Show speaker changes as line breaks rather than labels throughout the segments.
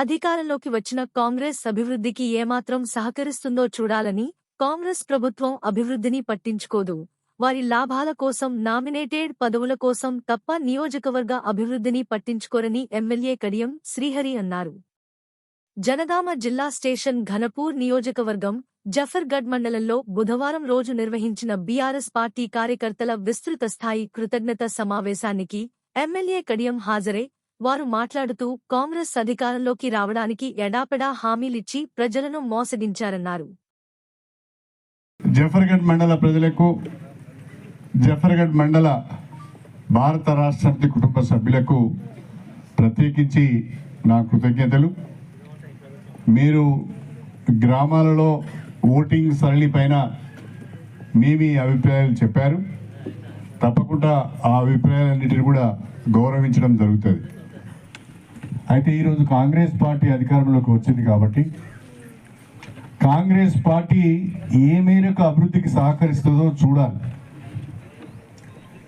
అధికారంలోకి వచ్చిన కాంగ్రెస్ అభివృద్ధికి ఏమాత్రం సహకరిస్తుందో చూడాలని. కాంగ్రెస్ ప్రభుత్వం అభివృద్ధిని పట్టించుకోదు. వారి లాభాల కోసం నామినేటెడ్ పదవుల కోసం తప్ప నియోజకవర్గ అభివృద్ధిని పట్టించుకోరని ఎమ్మెల్యే కడియం శ్రీహరి అన్నారు. జనగామ జిల్లా స్టేషన్ ఘనపూర్ నియోజకవర్గం జఫర్గఢ్ మండలంలో బుధవారం రోజు నిర్వహించిన బీఆర్ఎస్ పార్టీ కార్యకర్తల విస్తృత స్థాయి కృతజ్ఞత సమావేశానికి ఎమ్మెల్యే కడియం హాజరై వారు మాట్లాడుతూ కాంగ్రెస్ అధికారంలోకి రావడానికి ఎడాపెడా హామీలిచ్చి ప్రజలను మోసగించారన్నారు.
జఫర్గఢ్ మండల ప్రజలకు, జఫర్గఢ్ మండల భారత రాష్ట్ర సమితి కుటుంబ సభ్యులకు ప్రత్యేకించి నా కృతజ్ఞతలు. మీరు గ్రామాలలో ఓటింగ్ సరళి పైన మీ అభిప్రాయాలు చెప్పారు. తప్పకుండా ఆ అభిప్రాయాలన్నిటిని కూడా గౌరవించడం జరుగుతుంది. అయితే ఈరోజు కాంగ్రెస్ పార్టీ అధికారంలోకి వచ్చింది కాబట్టి కాంగ్రెస్ పార్టీ ఏ మేరకు అభివృద్ధికి సహకరిస్తుందో చూడాలి.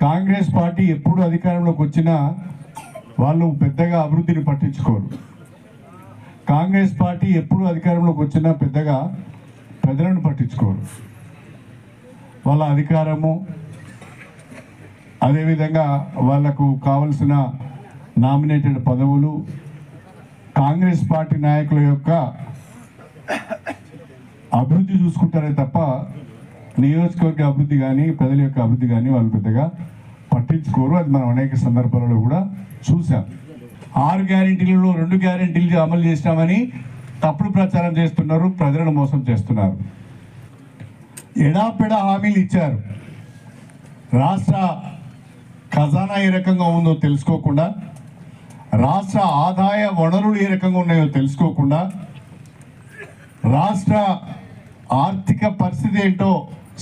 కాంగ్రెస్ పార్టీ ఎప్పుడు అధికారంలోకి వచ్చినా వాళ్ళు పెద్దగా అభివృద్ధిని పట్టించుకోరు. కాంగ్రెస్ పార్టీ ఎప్పుడు అధికారంలోకి వచ్చినా పెద్దగా ప్రజలను పట్టించుకోరు. వాళ్ళ అధికారము, అదేవిధంగా వాళ్లకు కావలసిన నామినేటెడ్ పదవులు కాంగ్రెస్ పార్టీ నాయకుల యొక్క అభివృద్ధి చూసుకుంటారే తప్ప నియోజకవర్గ అభివృద్ధి కానీ ప్రజల యొక్క అభివృద్ధి కానీ వాళ్ళు పెద్దగా పట్టించుకోరు. అది మనం అనేక సందర్భాలలో కూడా చూసాం. 6 గ్యారెంటీలలో 2 గ్యారెంటీలు అమలు చేసినామని తప్పుడు ప్రచారం చేస్తున్నారు, ప్రజలను మోసం చేస్తున్నారు. ఎడాపెడా హామీలు ఇచ్చారు. రాష్ట్ర ఖజానా ఏ రకంగా ఉందో తెలుసుకోకుండా, రాష్ట్ర ఆదాయ వనరులు ఏ రకంగా ఉన్నాయో తెలుసుకోకుండా, రాష్ట్ర ఆర్థిక పరిస్థితి ఏంటో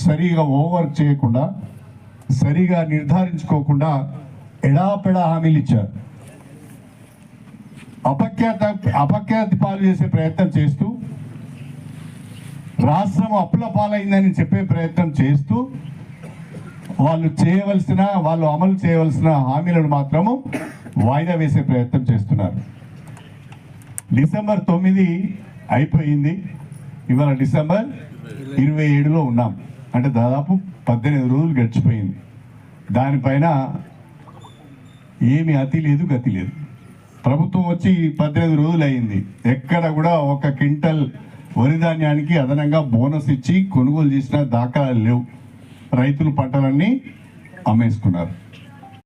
సరిగా ఓవర్వర్క్ చేయకుండా, సరిగా నిర్ధారించుకోకుండా ఎడాపెడా హామీలు ఇచ్చారు. అపఖ్యాతి పాలు చేసే ప్రయత్నం చేస్తూ, రాష్ట్రం అప్పుల పాలైందని చెప్పే ప్రయత్నం చేస్తూ వాళ్ళు అమలు చేయవలసిన హామీలను మాత్రము వాయిదా వేసే ప్రయత్నం చేస్తున్నారు. డిసెంబర్ 9 అయిపోయింది. ఇవాళ డిసెంబర్ 27లో ఉన్నాం. అంటే దాదాపు 18 రోజులు గడిచిపోయింది. దానిపైన ఏమి అతి లేదు, గతి లేదు. ప్రభుత్వం వచ్చి 18 రోజులు అయింది. ఎక్కడ కూడా 1 క్వింటల్ వరి ధాన్యానికి అదనంగా బోనస్ ఇచ్చి కొనుగోలు చేసిన దాఖలాలు లేవు. రైతులు పంటలన్నీ అమ్మేసుకున్నారు.